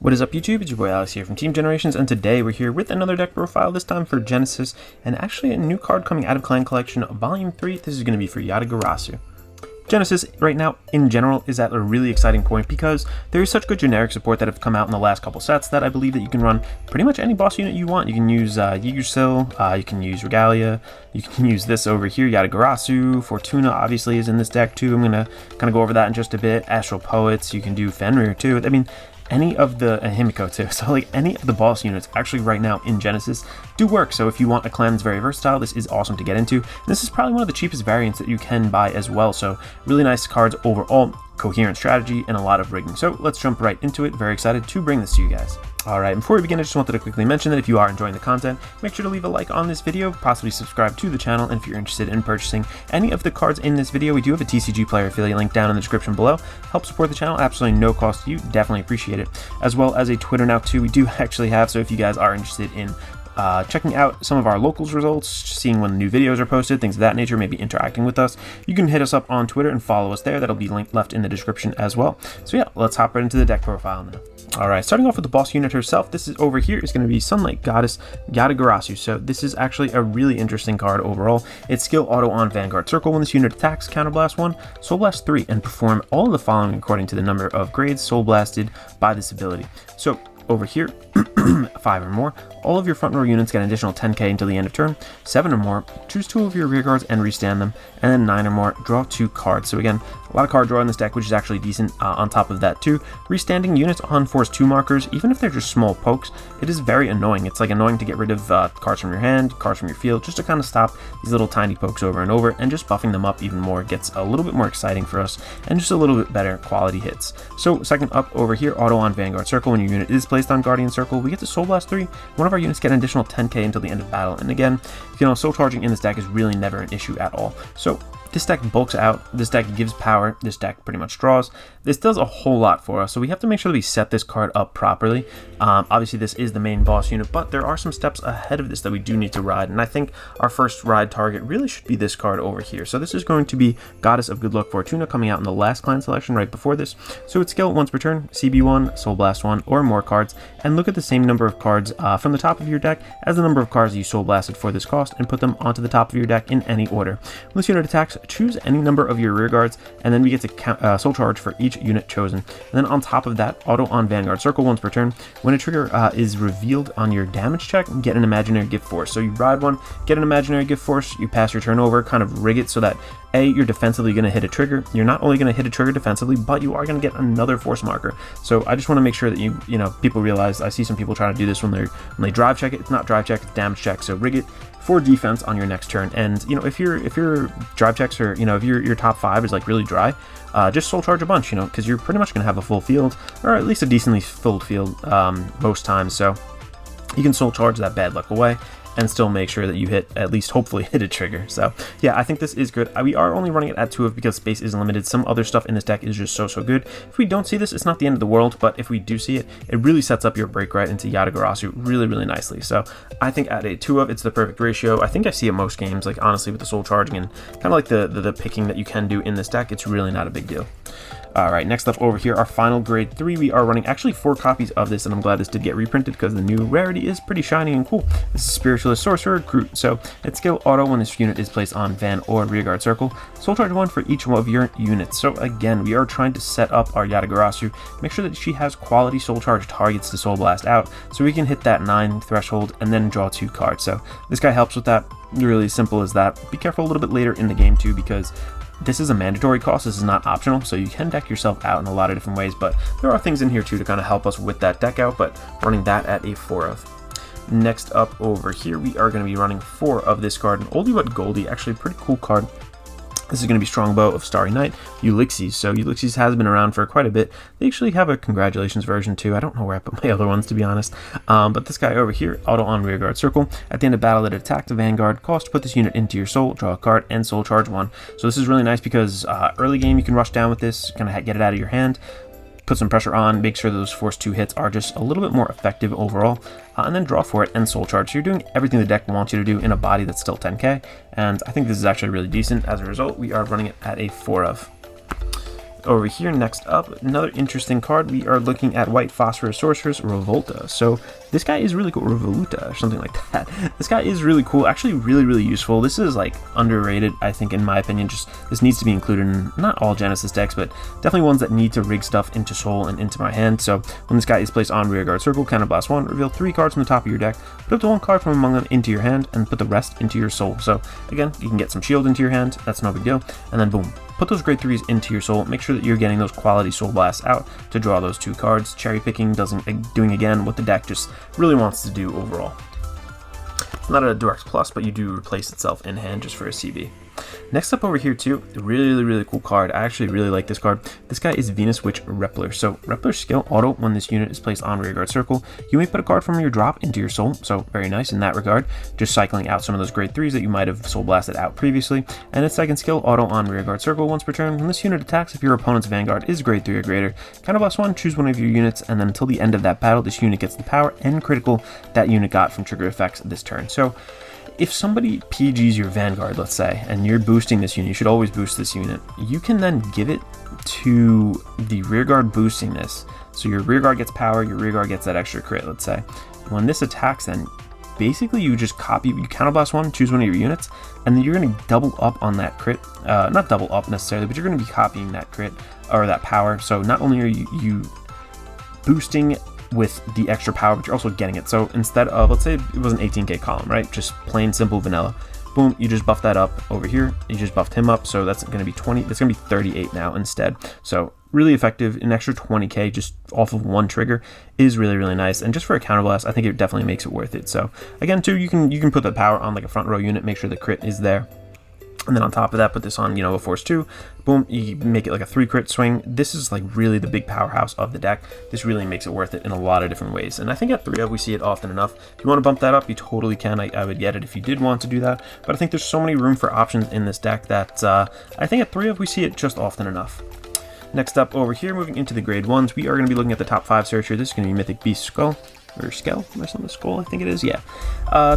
What is up YouTube, it's your boy Alex here from Team Generations, and today we're here with another deck profile, this time for Genesis, and actually a new card coming out of Clan Collection Volume 3, this is going to be for Yatagarasu. Genesis right now in general is at a really exciting point because there is such good generic support that have come out in the last couple sets that I believe that you can run pretty much any boss unit you want. You can use Yggdrasil, you can use Regalia, you can use this over here, Yatagarasu, Fortuna obviously is in this deck too. I'm going to kind of go over that in just a bit. Astral Poets, you can do Fenrir too. I mean, any of the Himiko too, so like any of the boss units actually right now in Genesis do work. So if you want a clan that's very versatile, this is awesome to get into. And this is probably one of the cheapest variants that you can buy as well, so really nice cards overall, coherent strategy, and a lot of rigging. So let's jump right into it. Very excited to bring this to you guys. Alright, before we begin, I just wanted to quickly mention that if you are enjoying the content, make sure to leave a like on this video, possibly subscribe to the channel, and if you're interested in purchasing any of the cards in this video, we do have a TCG Player affiliate link down in the description below. Help support the channel, absolutely no cost to you, definitely appreciate it. As well as a Twitter now too, we do actually have, so if you guys are interested in checking out some of our locals results, seeing when new videos are posted, things of that nature, maybe interacting with us, you can hit us up on Twitter and follow us there. That'll be linked left in the description as well. So yeah, let's hop right into the deck profile now. Alright, starting off with the boss unit herself, this is over here is going to be Sunlight Goddess Yatagarasu. So this is actually a really interesting card overall. It's skill auto on Vanguard Circle. When this unit attacks, counterblast 1, Soul Blast 3, and perform all of the following according to the number of grades Soul Blasted by this ability. So over here, 5 or more, all of your front row units get an additional 10k until the end of turn. 7 or more, choose 2 of your rear guards and restand them, and then 9 or more, draw 2 cards. So again, a lot of card draw in this deck, which is actually decent. On top of that too, restanding units on force 2 markers, even if they're just small pokes, it is very annoying. It's like annoying to get rid of cards from your hand, cards from your field, just to kind of stop these little tiny pokes over and over, and just buffing them up even more gets a little bit more exciting for us, and just a little bit better quality hits. So second up over here, auto on Vanguard Circle. When your unit is placed on Guardian Circle, we get to Soul Blast 3. One of our units get an additional 10k until the end of battle, and again, you know, soul charging in this deck is really never an issue at all. So this deck bulks out, this deck gives power, this deck pretty much draws. This does a whole lot for us, so we have to make sure that we set this card up properly. Obviously this is the main boss unit, but there are some steps ahead of this that we do need to ride, and I think our first ride target really should be this card over here. So this is going to be Goddess of Good Luck Fortuna, coming out in the last clan selection right before this. So its skill once per turn, CB1, Soul Blast 1, or more cards, and look at the same number of cards from the top of your deck as the number of cards you Soul Blasted for this cost, and put them onto the top of your deck in any order. When this unit attacks, choose any number of your rear guards, and then we get to count, soul charge for each unit chosen. And then on top of that, auto on Vanguard Circle once per turn. When a trigger is revealed on your damage check, get an imaginary gift force. So you ride one, get an imaginary gift force, you pass your turn over, kind of rig it so that A, you're defensively going to hit a trigger. You're not only going to hit a trigger defensively, but you are going to get another force marker. So I just want to make sure that you know, people realize, I see some people trying to do this when they drive check it. It's not drive check, it's damage check. So rig it for defense on your next turn. And you know, if your drive checks are, you know, if your top 5 is like really dry, just soul charge a bunch, you know, because you're pretty much gonna have a full field, or at least a decently filled field most times. So you can soul charge that bad luck away and still make sure that you hit, at least hopefully hit a trigger. So yeah, I think this is good. We are only running it at 2 of because space is limited. Some other stuff in this deck is just so good. If we don't see this, it's not the end of the world, but if we do see it, it really sets up your break right into Yatagarasu really nicely. So I think at a 2 of, it's the perfect ratio. I think I see it most games, like honestly with the soul charging and kind of like the picking that you can do in this deck, it's really not a big deal. Alright, next up over here, our final grade 3. We are running actually 4 copies of this, and I'm glad this did get reprinted because the new rarity is pretty shiny and cool. This is Spiritualist Sorcerer Groot. So its skill auto when this unit is placed on Van or Rearguard Circle. Soul charge 1 for each one of your units. So again, we are trying to set up our Yatagarasu, make sure that she has quality soul charge targets to soul blast out, so we can hit that 9 threshold and then draw 2 cards. So this guy helps with that. Really simple as that. Be careful a little bit later in the game too, because this is a mandatory cost, this is not optional, so you can deck yourself out in a lot of different ways, but there are things in here too to kind of help us with that deck out, but running that at a 4 of. Next up over here, we are going to be running 4 of this card, an oldie but goldie, actually a pretty cool card. This is going to be Strongbow of Starry Night, Ulysses. So Ulysses has been around for quite a bit. They actually have a congratulations version too. I don't know where I put my other ones, to be honest. But this guy over here, auto on Rearguard Circle. At the end of battle, it attacked the Vanguard. Cost to put this unit into your soul, draw a card, and soul charge 1. So this is really nice because early game you can rush down with this, kind of get it out of your hand. Put some pressure on, make sure those force 2 hits are just a little bit more effective overall, and then draw for it and soul charge. So you're doing everything the deck wants you to do in a body that's still 10k, and I think this is actually really decent. As a result, we are running it at a 4 of. Over here, next up, another interesting card. We are looking at White Phosphorus Sorceress Revolta. So this guy is really cool, Revoluta or something like that. This guy is really cool, actually really useful. This is like underrated, I think, in my opinion. Just this needs to be included in not all Genesis decks, but definitely ones that need to rig stuff into Soul and into my hand. So when this guy is placed on Rearguard Circle, Counterblast 1, reveal 3 cards from the top of your deck, put up to 1 card from among them into your hand, and put the rest into your Soul. So again, you can get some shield into your hand, that's no big deal, and then boom, put those grade 3s into your Soul. Make sure that you're getting those quality Soul Blasts out to draw those 2 cards. Cherry picking doing again what the deck just really wants to do overall. Not a direct plus, but you do replace itself in hand just for a CB. Next up over here too, really cool card. I actually really like this card. This guy is Venus Witch Repler. So Repler's skill auto, when this unit is placed on Rearguard Circle, you may put a card from your drop into your Soul. So very nice in that regard. Just cycling out some of those grade 3s that you might have Soul Blasted out previously. And its second skill auto on Rearguard Circle once per turn. When this unit attacks, if your opponent's Vanguard is grade 3 or greater, Counterblast 1, choose one of your units, and then until the end of that battle, this unit gets the power and critical that unit got from trigger effects this turn. So if somebody PGs your Vanguard, let's say, and you're boosting this unit, you should always boost this unit. You can then give it to the Rearguard boosting this. So your Rearguard gets power, your Rearguard gets that extra crit, let's say. When this attacks, then basically you just you Counterblast 1, choose one of your units, and then you're going to double up on that crit. Not double up necessarily, but you're going to be copying that crit or that power. So not only are you boosting with the extra power, but you're also getting it. So instead of, let's say it was an 18k column, right? Just plain simple vanilla. Boom, you just buff that up over here. You just buffed him up, so that's going to be 20. That's going to be 38 now instead. So really effective. An extra 20k just off of one trigger is really nice. And just for a counterblast, I think it definitely makes it worth it. So again, too, you can put the power on like a front row unit, make sure the crit is there. And then on top of that, put this on, a Force 2. Boom, you make it like a 3 crit swing. This is like really the big powerhouse of the deck. This really makes it worth it in a lot of different ways. And I think at 3 of we see it often enough. If you want to bump that up, you totally can. I would get it if you did want to do that. But I think there's so many room for options in this deck that I think at 3 of we see it just often enough. Next up over here, moving into the grade 1s, we are going to be looking at the top 5 searcher. This is going to be Mythic Beast Skull. Or Skell, or something, Skull, I think it is, yeah.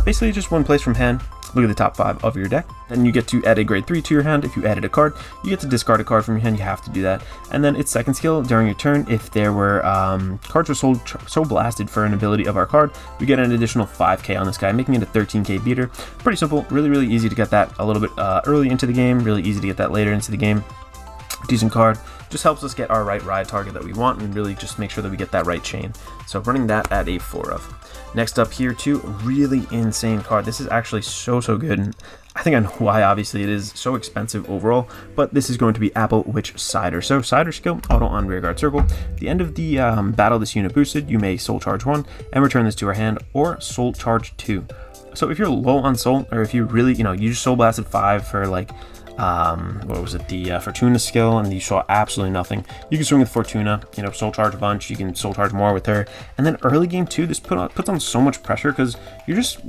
Basically just one place from hand. Look at the top 5 of your deck. Then you get to add a grade 3 to your hand. If you added a card, you get to discard a card from your hand. You have to do that. And then its second skill, during your turn, if there were cards were Soul Blasted for an ability of our card, we get an additional 5k on this guy, making it a 13k beater. Pretty simple, really easy to get that a little bit early into the game, really easy to get that later into the game. Decent card. Just helps us get our right ride target that we want and really just make sure that we get that right chain. So running that at a 4 of. Next up here too, really insane card. This is actually so good. And I think I know why, obviously it is so expensive overall, but this is going to be Apple Witch Cider. So Cider skill, auto on Rearguard Circle. At the end of the battle this unit boosted, you may Soul Charge 1 and return this to our hand, or Soul Charge 2. So if you're low on Soul, or if you really, you just Soul Blasted 5 for like, what was it, the Fortuna skill, and you saw absolutely nothing, you can swing with Fortuna, Soul Charge a bunch, you can Soul Charge more with her, and then early game too, this puts on so much pressure because you're just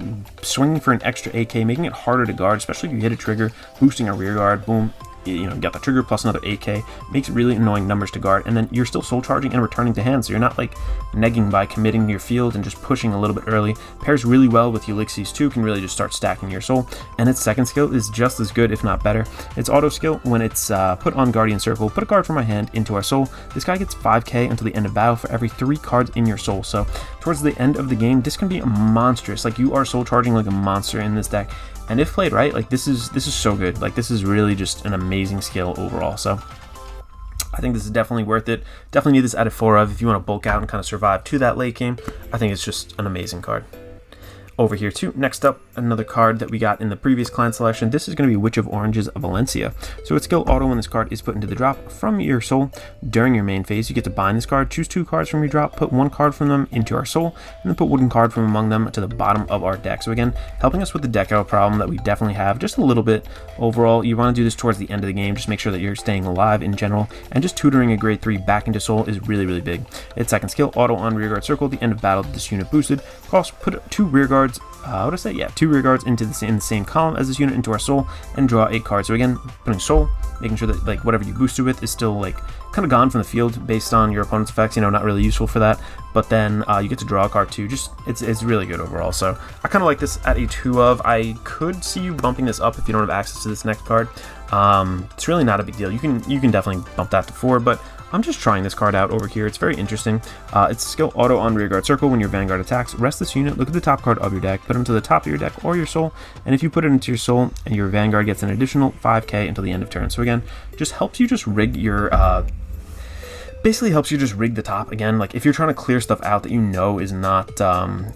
swinging for an extra AK, making it harder to guard, especially if you hit a trigger, boosting a rear guard, boom, you got the trigger plus another AK, makes it really annoying numbers to guard, and then you're still Soul Charging and returning to hand, so you're not like negging by committing to your field and just pushing a little bit early. Pairs really well with Ulysses too, can really just start stacking your Soul, and its second skill is just as good, if not better. Its auto skill, when it's put on Guardian Circle, put a card from my hand into our Soul. This guy gets 5k until the end of battle for every 3 cards in your Soul, so towards the end of the game, this can be monstrous. Like, you are Soul Charging like a monster in this deck. And if played right, like this is so good. Like, this is really just an amazing skill overall. So I think this is definitely worth it. Definitely need this at a 4 of if you want to bulk out and kind of survive to that late game. I think it's just an amazing card. Over here too, next up, another card that we got in the previous clan selection. This is going to be Witch of Oranges Valencia. So its skill auto, when this card is put into the drop from your Soul during your main phase, you get to bind this card, choose 2 cards from your drop, put 1 card from them into our Soul, and then put 1 card from among them to the bottom of our deck. So again, helping us with the deck out problem that we definitely have just a little bit. Overall, you want to do this towards the end of the game, just make sure that you're staying alive in general, and just tutoring a grade 3 back into Soul is really big. Its second skill, auto on Rearguard Circle. At the end of battle, this unit boosted. Also put 2 rearguards, what did I say? Yeah, 2 rearguards into in the same column as this unit into our Soul, and draw a card. So again, putting Soul, making sure that like whatever you boosted with is still like kind of gone from the field based on your opponent's effects, not really useful for that, but then you get to draw a card too. Just it's really good overall. So I kind of like this at a 2 of. I could see you bumping this up if you don't have access to this next card, It's really not a big deal. You can definitely bump that to 4, but I'm just trying this card out over here. It's very interesting. It's skill auto on rearguard circle. When your Vanguard attacks, rest this unit, look at the top card of your deck, put it into the top of your deck or your soul, and if you put it into your soul, and your Vanguard gets an additional 5k until the end of turn. So again, just helps you just rig your basically helps you just rig the top. Again, like if you're trying to clear stuff out that you know is not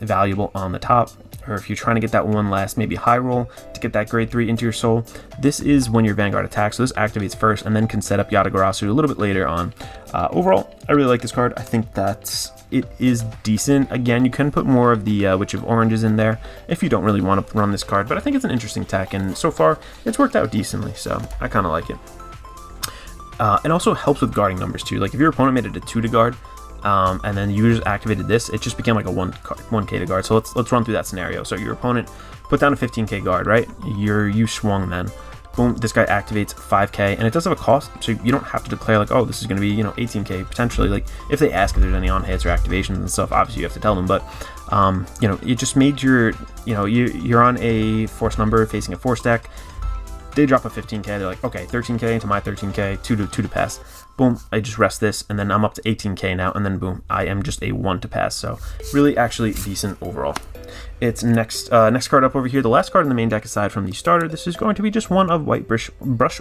valuable on the top, or if you're trying to get that one last maybe high roll to get that grade 3 into your soul, this is when your Vanguard attacks. So this activates first and then can set up Yatagarasu a little bit later on. Overall, I really like this card. I think that it is decent. Again, you can put more of the Witch of Oranges in there if you don't really want to run this card, but I think it's an interesting tech, and so far it's worked out decently, so I kind of like it. It also helps with guarding numbers too. Like if your opponent made it a 2 to guard, and then you just activated this, it just became like a 1k to guard. So let's run through that scenario. So your opponent put down a 15k guard, right? You swung then. Boom, this guy activates 5k, and it does have a cost, so you don't have to declare like, oh, this is going to be, 18k potentially. Like if they ask if there's any on hits or activations and stuff, obviously you have to tell them. But it just made your, you're on a force number facing a force deck. They drop a 15k, they're like, okay, 13k into my 13k, 2 to pass. Boom, I just rest this, and then I'm up to 18k now, and then boom, I am just a 1 to pass. So really actually decent overall. It's next card up over here, the last card in the main deck aside from the starter. This is going to be just one of White Brush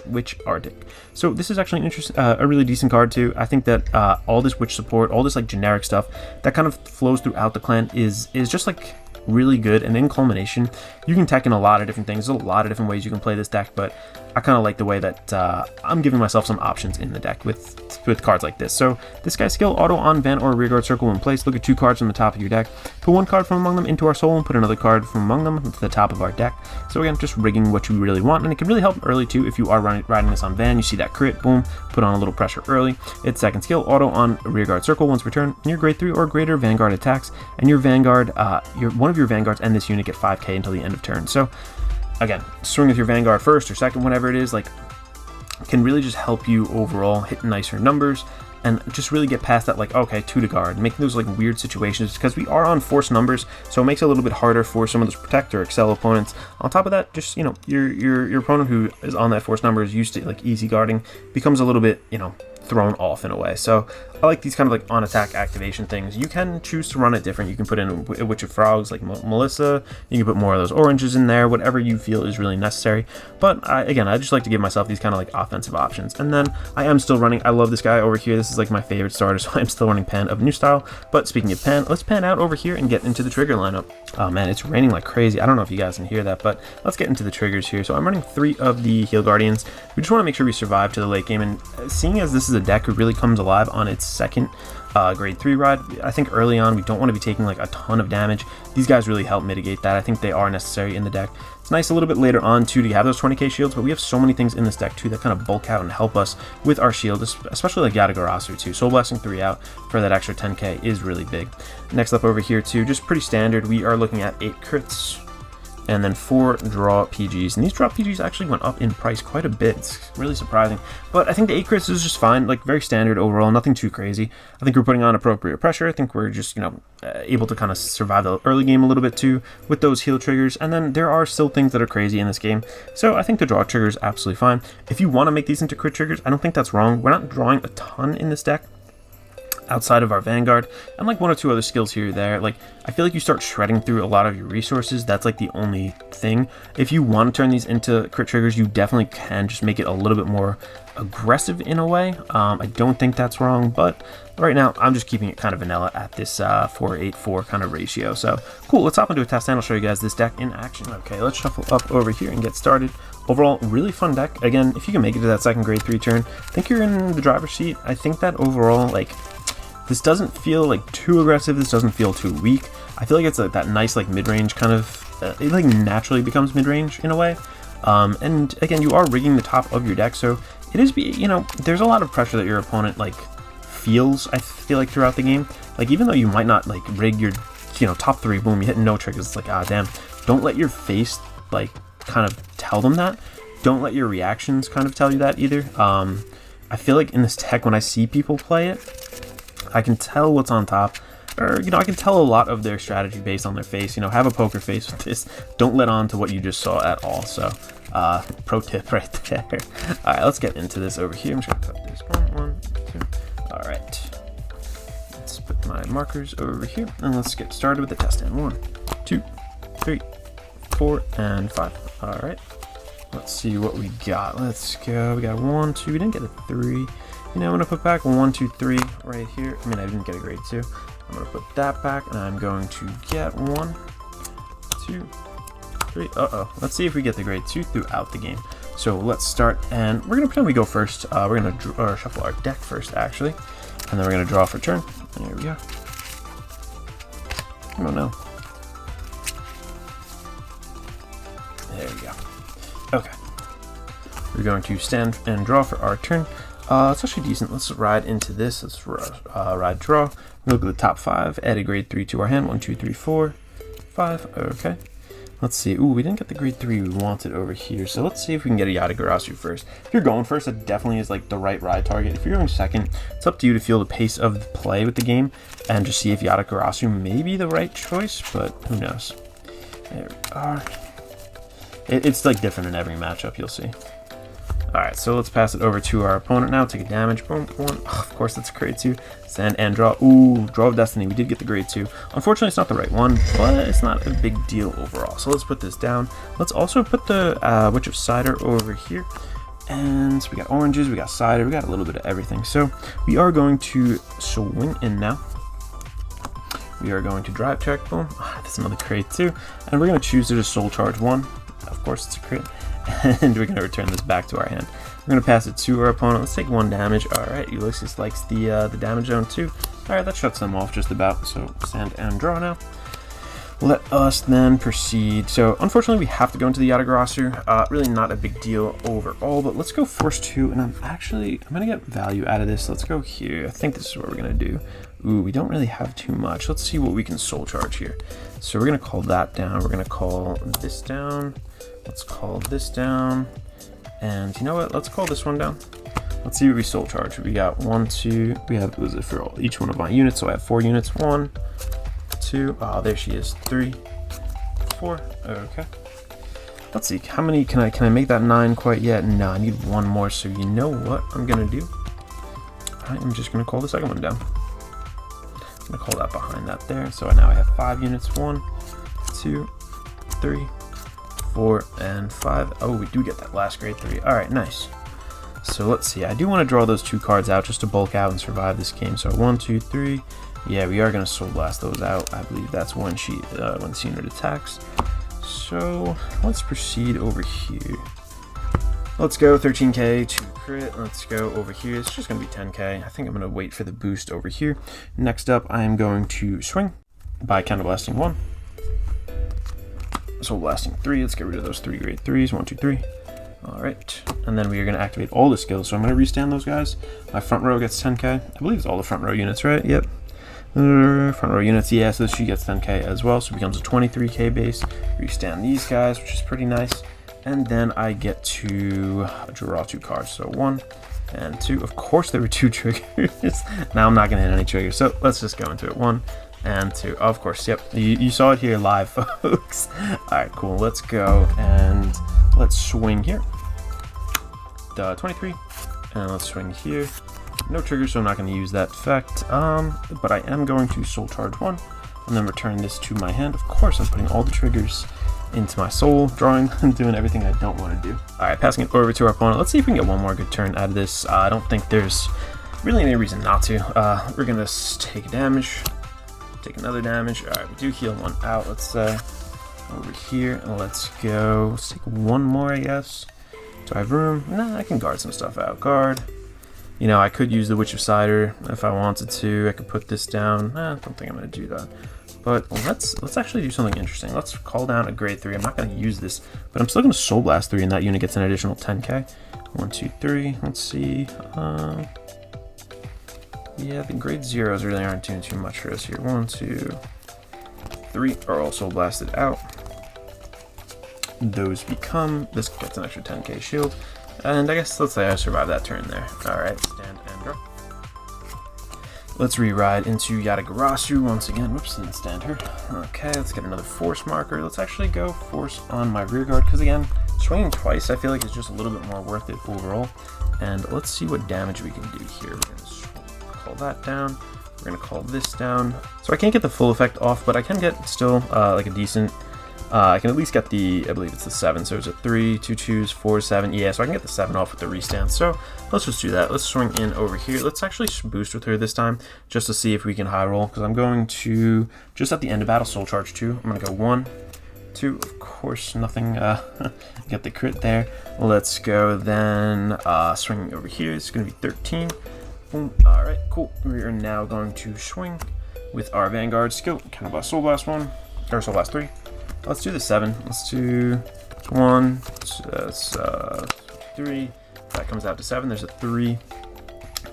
Witch Arctic. So this is actually an interesting, a really decent card too. I think that all this witch support, all this like generic stuff that kind of flows throughout the clan is just like really good, and in culmination you can tech in a lot of different things. There's a lot of different ways you can play this deck, but I kind of like the way that I'm giving myself some options in the deck with cards like this. So this guy's skill auto on Van or rearguard circle in place. Look at 2 cards from the top of your deck, put 1 card from among them into our soul, and put another card from among them to the top of our deck. So again, just rigging what you really want, and it can really help early too. If you are riding this on Van, you see that crit, boom, put on a little pressure early. Its second skill auto on rearguard circle. Once per turn, your grade 3 or greater Vanguard attacks, and your Vanguard, one of your Vanguards and this unit get 5k until the end of turn. So again, swing with your Vanguard first or second, whatever it is, like, can really just help you overall hit nicer numbers and just really get past that, like, okay, 2 to guard, making those like weird situations, because we are on force numbers, so it makes it a little bit harder for some of those protect or excel opponents. On top of that, just your opponent who is on that force number is used to like easy guarding, becomes a little bit thrown off in a way. So I like these kind of like on attack activation things. You can choose to run it different. You can put in a Witch of Frogs like Melissa. You can put more of those oranges in there, whatever you feel is really necessary. But again, I just like to give myself these kind of like offensive options. And then I am still running, I love this guy over here. This is like my favorite starter, so I'm still running Pan of New Style. But speaking of Pan, let's pan out over here and get into the trigger lineup. Oh man, it's raining like crazy. I don't know if you guys can hear that, but let's get into the triggers here. So I'm running 3 of the Heal Guardians. We just want to make sure we survive to the late game, and seeing as this is a deck who really comes alive on its second grade 3 ride, I think early on we don't want to be taking like a ton of damage. These guys really help mitigate that. I think they are necessary in the deck. It's nice a little bit later on too to have those 20k shields, but we have so many things in this deck too that kind of bulk out and help us with our shield, especially like Yatagarasu too. Soul Blessing 3 out for that extra 10k is really big. Next up over here too, just pretty standard, we are looking at 8 crits and then 4 draw PGs, and these draw PGs actually went up in price quite a bit. It's really surprising, but I think the 8 crits is just fine, like very standard overall, nothing too crazy. I think we're putting on appropriate pressure. I think we're just able to kind of survive the early game a little bit too with those heal triggers, and then there are still things that are crazy in this game, so I think the draw trigger is absolutely fine. If you want to make these into crit triggers, I don't think that's wrong. We're not drawing a ton in this deck outside of our Vanguard, and like 1 or 2 other skills here or there. Like I feel like you start shredding through a lot of your resources. That's like the only thing. If you want to turn these into crit triggers, you definitely can just make it a little bit more aggressive in a way. I don't think that's wrong, but right now I'm just keeping it kind of vanilla at this 4-8-4 kind of ratio. So cool, let's hop into a test and I'll show you guys this deck in action. Okay, let's shuffle up over here and get started. Overall, really fun deck. Again, if you can make it to that second grade 3 turn, I think you're in the driver's seat. I think that overall, like, this doesn't feel like too aggressive, this doesn't feel too weak. I feel like it's like that nice like mid-range kind of, it like naturally becomes mid-range in a way. And again, you are rigging the top of your deck, so it is, there's a lot of pressure that your opponent like feels, I feel like, throughout the game. Like even though you might not like rig your, top 3, boom, you hit no triggers, it's like, ah damn. Don't let your face like kind of tell them that. Don't let your reactions kind of tell you that either. I feel like in this deck, when I see people play it, I can tell what's on top, or I can tell a lot of their strategy based on their face. Have a poker face with this. Don't let on to what you just saw at all. So Pro tip right there. All right, let's get into this over here. I'm just gonna cut this one, two. All right, let's put my markers over here and let's get started with the test stand. 1, 2, 3, 4, and 5. All right, let's see what we got. Let's go. We got 1, 2. We didn't get a 3. You know, I'm gonna put back 1, 2, 3 right here. I mean, I didn't get a grade 2. I'm gonna put that back, and I'm going to get 1, 2, 3. Let's see if we get the grade 2 throughout the game. So let's start, and we're gonna pretend we go first. We're gonna shuffle our deck first, actually, and then we're gonna draw for turn. There we go. Oh no. There we go. Okay. We're going to stand and draw for our turn. It's actually decent. Let's ride into this. Let's ride draw. Look at the top 5. Add a grade 3 to our hand. 1, 2, 3, 4, 5. Okay. Let's see. Ooh, we didn't get the grade 3 we wanted over here. So let's see if we can get a Yatagarasu first. If you're going first, that definitely is like the right ride target. If you're going second, it's up to you to feel the pace of the play with the game and just see if Yatagarasu may be the right choice, but who knows. There we are. It's like different in every matchup, you'll see. Alright, so let's pass it over to our opponent now. Take a damage. Boom, 1. Oh, of course, that's a grade 2. Stand and draw. Ooh, draw of destiny. We did get the grade 2. Unfortunately, it's not the right one, but it's not a big deal overall. So let's put this down. Let's also put the Witch of Cider over here. And so we got oranges, we got cider, we got a little bit of everything. So we are going to swing in now. We are going to drive check. Boom. That's another grade 2. And we're going to choose to just soul charge 1. Of course, it's a crit. And we're going to return this back to our hand. We're going to pass it to our opponent. Let's take 1 damage. Alright, Ulysses likes the damage zone too. Alright, that shuts them off just about. So stand and draw now. Let us then proceed. So unfortunately, we have to go into the Yatagarasu. Really not a big deal overall, but let's go force 2. And I'm going to get value out of this. Let's go here. I think this is what we're going to do. Ooh, we don't really have too much. Let's see what we can soul charge here. So we're going to call that down. We're going to call this down. Let's call this down. And you know what? Let's call this one down. Let's see what we soul charge. We got 1, 2. We have, was it for each one of my units? So I have 4 units. 1, 2. Oh, there she is. 3, 4. Okay. Let's see. How many can I make that 9 quite yet? No, I need 1 more. So you know what I'm gonna do? I am just gonna call the second one down. I'm gonna call that behind that there. So now I have 5 units. 1, 2, 3, 4, and 5. Oh, we do get that last grade 3. All right, nice. So let's see. I do want to draw those 2 cards out just to bulk out and survive this game. So 1, 2, 3. Yeah, we are gonna soul blast those out. I believe that's when the unit attacks. So let's proceed over here. Let's go 13k to crit. Let's go over here. It's just gonna be 10k. I think I'm gonna wait for the boost over here. Next up, I am going to swing by counterblasting 1. Soul blasting 3. Let's get rid of those 3 grade 3s. 1, 2, 3. Alright. And then we are going to activate all the skills. So I'm going to restand those guys. My front row gets 10k. I believe it's all the front row units, right? Yep. Front row units, yeah, so she gets 10k as well. So it becomes a 23k base. Restand these guys, which is pretty nice. And then I get to draw 2 cards. So 1 and 2. Of course there were 2 triggers. Now I'm not going to hit any triggers. So let's just go into it. 1 and 2. Of course, yep. You saw it here live, folks. Alright, cool. Let's go and let's swing here. 23. And let's swing here. No trigger, so I'm not going to use that effect. But I am going to soul charge 1 and then return this to my hand. Of course, I'm putting all the triggers into my soul, drawing and doing everything I don't want to do. Alright, passing it over to our opponent. Let's see if we can get 1 more good turn out of this. I don't think there's really any reason not to. We're going to take a damage. Take another damage. Alright, we do heal 1 out. Let's over here and let's go. Let's take 1 more, I guess. Do I have room? Nah, I can guard some stuff out. Guard. You know, I could use the Witch of Cider if I wanted to. I could put this down. I don't think I'm going to do that. But let's actually do something interesting. Let's call down a grade 3. I'm not going to use this, but I'm still going to Soul Blast 3, and that unit gets an additional 10k. 1, 2, 3. Let's see. Yeah, the grade 0s really aren't doing too much for us here. 1, 2, 3 are all Soul Blasted out. Those become, this gets an extra 10k shield. And I guess, let's say I survive that turn there. Alright, stand and draw. Let's re-ride into Yatagarasu once again. Whoops, didn't stand her. Okay, let's get another force marker. Let's actually go force on my rear guard, because again, Swinging twice, I feel like, is just a little bit more worth it overall. And let's see what damage we can do here. We're going to call that down. We're going to call this down. So I can't get the full effect off, but I can get still like a decent... I can at least get the, I believe it's the 7. So it's a 3, 2 2s, 4, 7. Yeah, so I can get the 7 off with the restand. So let's just do that. Let's swing in over here. Let's actually boost with her this time just to see if we can high roll. Because I'm going to, just at the end of battle, soul charge 2. I'm going to go 1, 2. Of course, nothing. Get the crit there. Let's go then swinging over here. It's going to be 13. Boom. All right, cool. We are now going to swing with our Vanguard skill. Kind of a Soul Blast 1, or Soul Blast 3. Let's do the 7. Let's do 1, 3. That comes out to 7. There's a 3,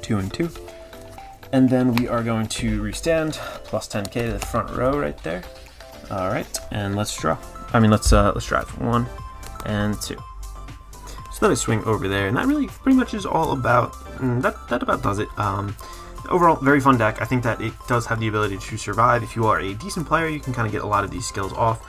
2, and 2. And then we are going to restand plus 10k to the front row right there. All right, and let's draw. I mean, let's drive 1 and 2. So then I swing over there, and that really pretty much is all about. That about does it. Overall, very fun deck. I think that it does have the ability to survive. If you are a decent player, you can kind of get a lot of these skills off.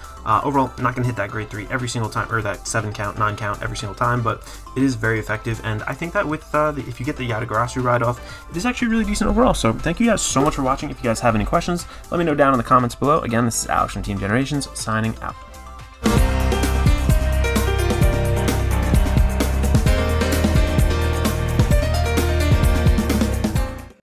Overall, not going to hit that grade 3 every single time, or that 7 count, 9 count every single time, but it is very effective. And I think that with if you get the Yatagarasu ride off, it is actually really decent overall. So thank you guys so much for watching. If you guys have any questions, let me know down in the comments below. Again, this is Alex from Team Generations, signing out.